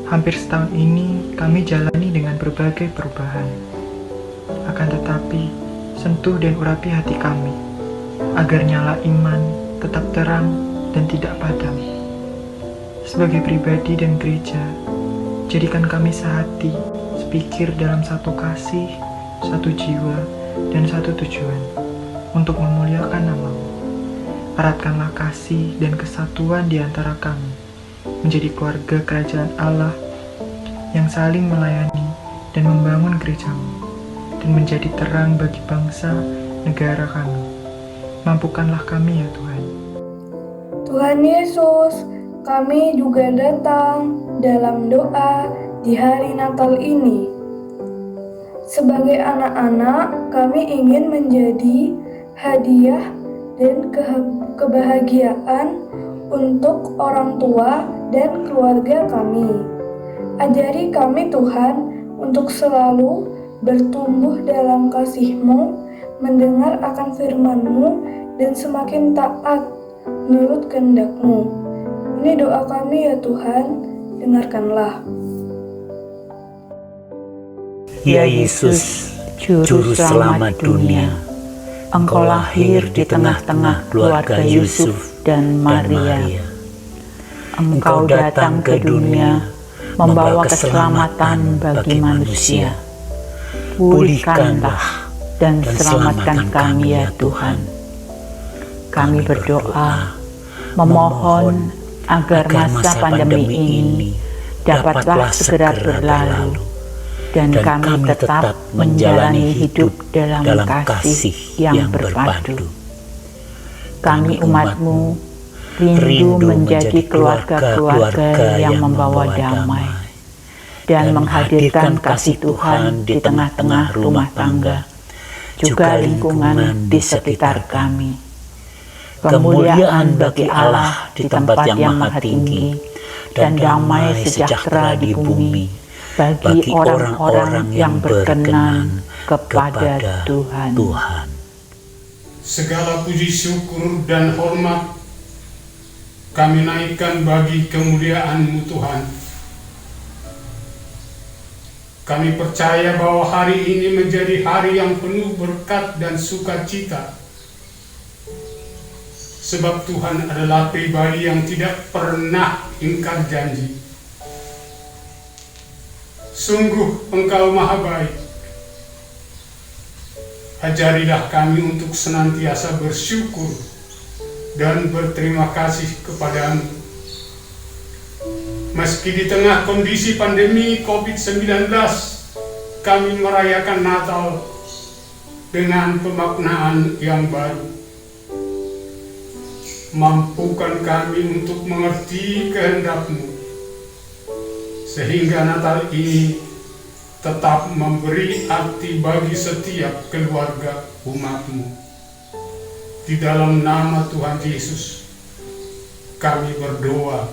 Hampir setahun ini kami jalani dengan berbagai perubahan. Akan tetapi, sentuh dan urapi hati kami, agar nyala iman tetap terang dan tidak padam. Sebagai pribadi dan gereja, jadikan kami sehati, sepikir dalam satu kasih, satu jiwa, dan satu tujuan, untuk memuliakan nama-Mu. Eratkanlah kasih dan kesatuan di antara kami, menjadi keluarga kerajaan Allah yang saling melayani dan membangun gereja-Mu, dan menjadi terang bagi bangsa negara kami. Mampukanlah kami ya Tuhan. Tuhan Yesus, kami juga datang dalam doa di hari Natal ini. Sebagai anak-anak, kami ingin menjadi hadiah dan kebahagiaan untuk orang tua dan keluarga kami. Ajari kami Tuhan untuk selalu bertumbuh dalam kasih-Mu, mendengar akan firman-Mu, dan semakin taat menurut kehendak-Mu. Ini doa kami ya Tuhan, dengarkanlah. Ya Yesus, Juru Selamat dunia, Engkau lahir di tengah-tengah keluarga Yusuf dan Maria. Engkau datang ke dunia membawa keselamatan bagi manusia. Pulihkanlah dan selamatkan kami ya Tuhan. Kami berdoa, memohon agar masa pandemi ini dapatlah segera berlalu, dan kami tetap menjalani hidup dalam kasih yang berpadu. Kami umat-Mu rindu menjadi keluarga-keluarga yang membawa damai dan menghadirkan kasih Tuhan di tengah-tengah rumah tangga, juga lingkungan di sekitar kami. Kemuliaan bagi Allah di tempat yang maha tinggi, dan damai sejahtera di bumi bagi orang-orang yang berkenan kepada Tuhan. Segala puji syukur dan hormat kami naikkan bagi kemuliaan-Mu Tuhan. Kami percaya bahwa hari ini menjadi hari yang penuh berkat dan sukacita. sebab Tuhan adalah pribadi yang tidak pernah ingkar janji. Sungguh Engkau maha baik. Ajarilah kami untuk senantiasa bersyukur dan berterima kasih kepadamu. Meski di tengah kondisi pandemi COVID-19, kami merayakan Natal dengan pemaknaan yang baru. Mampukan kami untuk mengerti kehendak-Mu, sehingga Natal ini tetap memberi arti bagi setiap keluarga umat-Mu. Di dalam nama Tuhan Yesus, kami berdoa.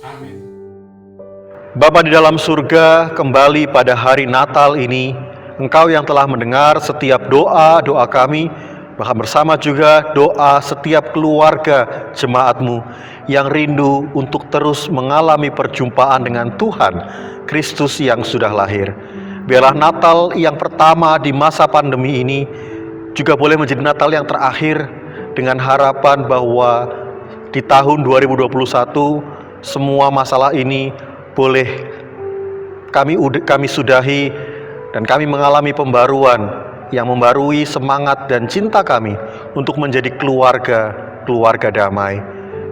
Amin. Bapa di dalam surga, kembali pada hari Natal ini, Engkau yang telah mendengar setiap doa-doa kami, bahkan bersama juga doa setiap keluarga jemaat-Mu yang rindu untuk terus mengalami perjumpaan dengan Tuhan Kristus yang sudah lahir. Biarlah Natal yang pertama di masa pandemi ini juga boleh menjadi Natal yang terakhir, dengan harapan bahwa di tahun 2021 semua masalah ini boleh kami sudahi dan kami mengalami pembaruan yang membarui semangat dan cinta kami untuk menjadi keluarga damai.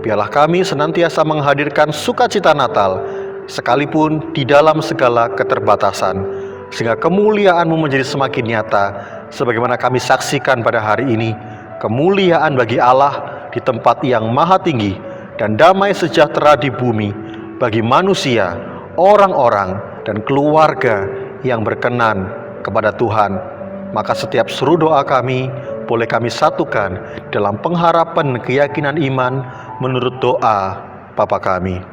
Biarlah kami senantiasa menghadirkan sukacita Natal sekalipun di dalam segala keterbatasan, sehingga kemuliaan-Mu menjadi semakin nyata sebagaimana kami saksikan pada hari ini. Kemuliaan bagi Allah di tempat yang maha tinggi dan damai sejahtera di bumi bagi manusia, orang-orang dan keluarga yang berkenan kepada Tuhan. Maka setiap seru doa kami boleh kami satukan dalam pengharapan keyakinan iman menurut doa Bapa kami.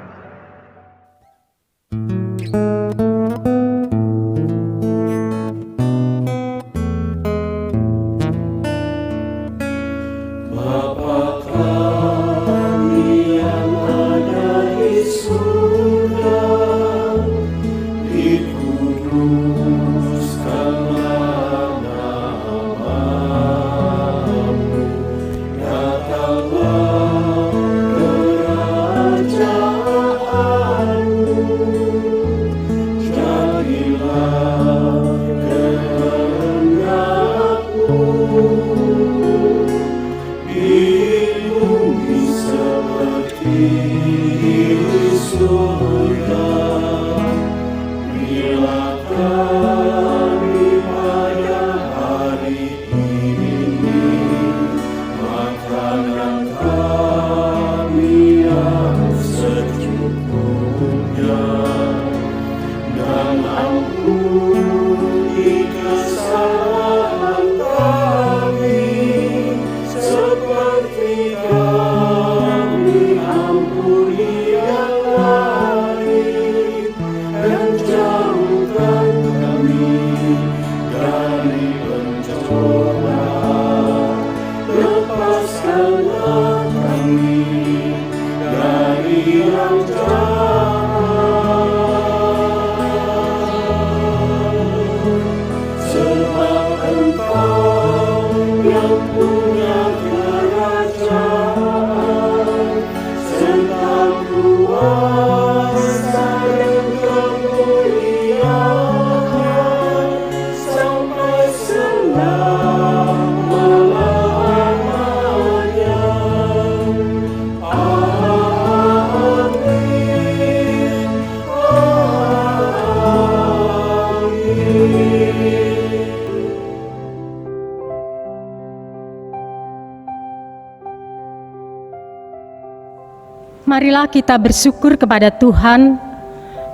Marilah kita bersyukur kepada Tuhan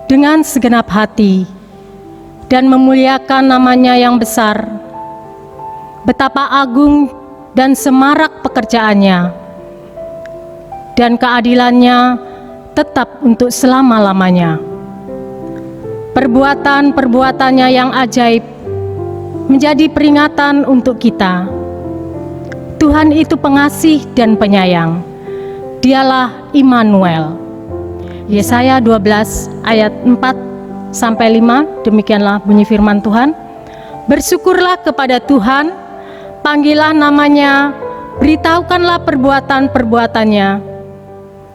dengan segenap hati dan memuliakan nama-Nya yang besar. Betapa agung dan semarak pekerjaannya, dan keadilannya tetap untuk selama-lamanya. Perbuatan-perbuatannya yang ajaib menjadi peringatan untuk kita. Tuhan itu pengasih dan penyayang. Dialah Immanuel. Yesaya 12 ayat 4-5, demikianlah bunyi firman Tuhan. Bersyukurlah kepada Tuhan, panggillah namanya, beritahukanlah perbuatan-perbuatannya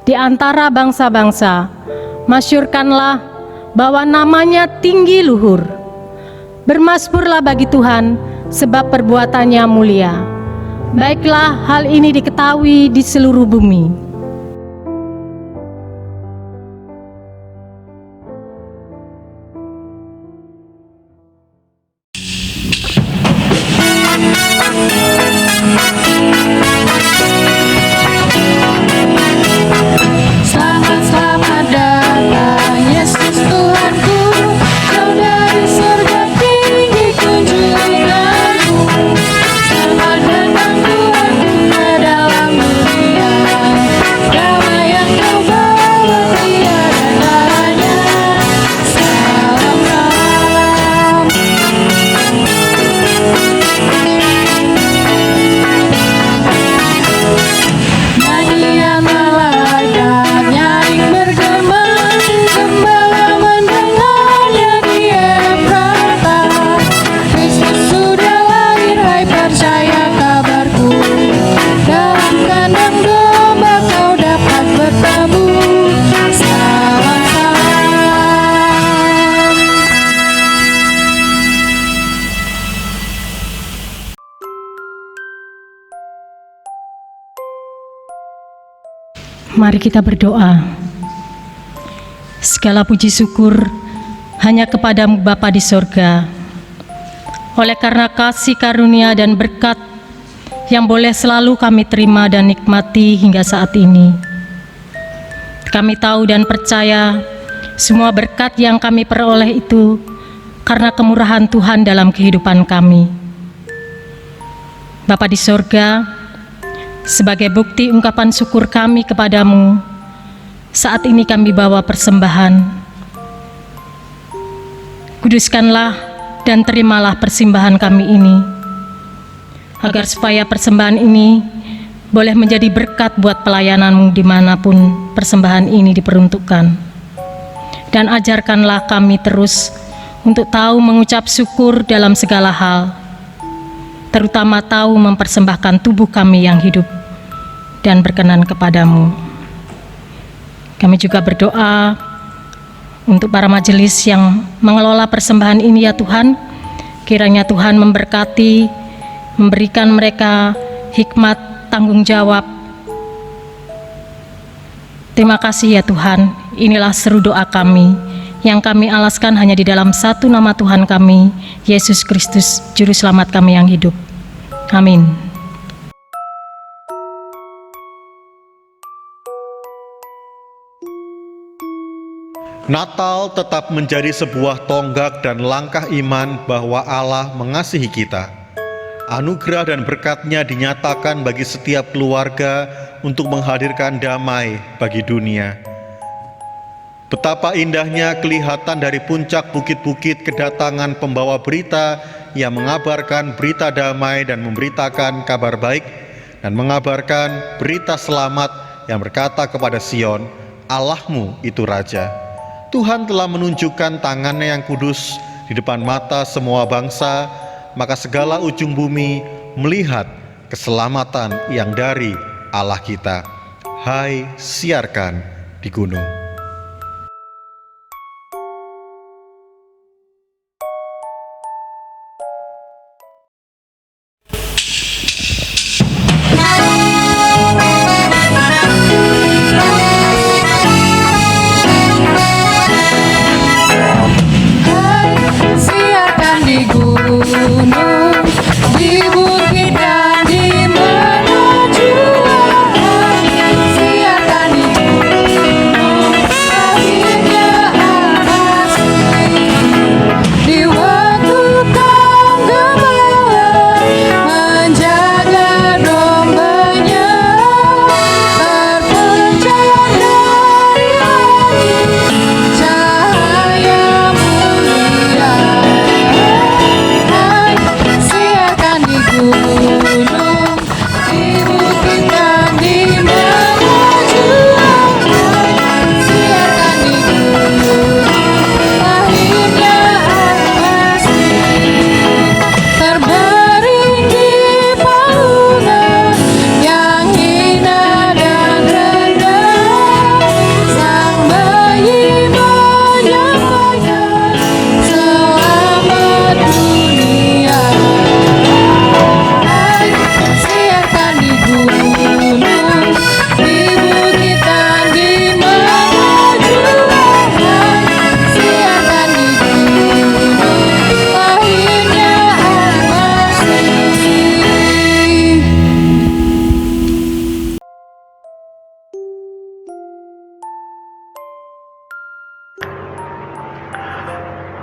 di antara bangsa-bangsa. Masyurkanlah bahwa namanya tinggi luhur. Bermasmurlah bagi Tuhan, sebab perbuatannya mulia. Baiklah hal ini diketahui di seluruh bumi. Selamat datang Yesus Tuhanku, Kau dari surga tinggi kunjunganmu. Selamat datang Tuhanku ke dalam dunia, damai yang Kau bawa tiada tanya. Salam salam. Nyanyian malaikat nyaring bergema, gembala mendengarnya di Efrata. Kristus sudah lahir, hai percaya kabarku. Dalam kandang domba kau dapat bertemu. Salam salam. Mari kita berdoa. Segala puji syukur hanya kepadamu Bapa di sorga. Oleh karena kasih karunia dan berkat yang boleh selalu kami terima dan nikmati hingga saat ini. Kami tahu dan percaya semua berkat yang kami peroleh itu karena kemurahan Tuhan dalam kehidupan kami. Bapa di sorga, sebagai bukti ungkapan syukur kami kepadamu, saat ini kami bawa persembahan. Kuduskanlah dan terimalah persembahan kami ini, agar supaya persembahan ini boleh menjadi berkat buat pelayananmu dimanapun persembahan ini diperuntukkan. Dan ajarkanlah kami terus untuk tahu mengucap syukur dalam segala hal, terutama tahu mempersembahkan tubuh kami yang hidup dan berkenan kepadamu. Kami juga berdoa untuk para majelis yang mengelola persembahan ini ya Tuhan. Kiranya Tuhan memberkati, memberikan mereka hikmat, tanggung jawab. Terima kasih ya Tuhan. Inilah seru doa kami yang kami alaskan hanya di dalam satu nama Tuhan kami, Yesus Kristus, Juru Selamat kami yang hidup. Amin. Natal tetap menjadi sebuah tonggak dan langkah iman bahwa Allah mengasihi kita. Anugerah dan berkat-Nya dinyatakan bagi setiap keluarga untuk menghadirkan damai bagi dunia. Betapa indahnya kelihatan dari puncak bukit-bukit kedatangan pembawa berita yang mengabarkan berita damai dan memberitakan kabar baik dan mengabarkan berita selamat yang berkata kepada Sion, Allahmu itu Raja. Tuhan telah menunjukkan tangan-Nya yang kudus di depan mata semua bangsa, maka segala ujung bumi melihat keselamatan yang dari Allah kita. Hai, siarkan di gunung. Siarkan di gunung, di bukit dan di mana jua. Siarkan di gunung,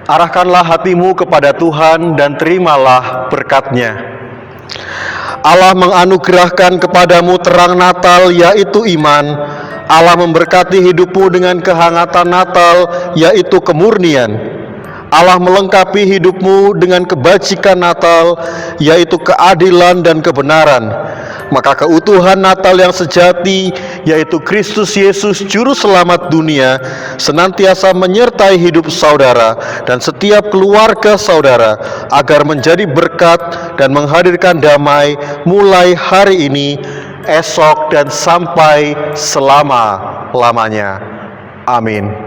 Arahkanlah hatimu kepada Tuhan dan terimalah berkat-Nya. Allah menganugerahkan kepadamu terang Natal, yaitu iman. Allah memberkati hidupmu dengan kehangatan Natal, yaitu kemurnian. Allah melengkapi hidupmu dengan kebajikan Natal, yaitu keadilan dan kebenaran. Maka keutuhan Natal yang sejati, yaitu Kristus Yesus Juru Selamat dunia, senantiasa menyertai hidup saudara dan setiap keluarga saudara, agar menjadi berkat dan menghadirkan damai mulai hari ini, esok, dan sampai selama-lamanya. Amin.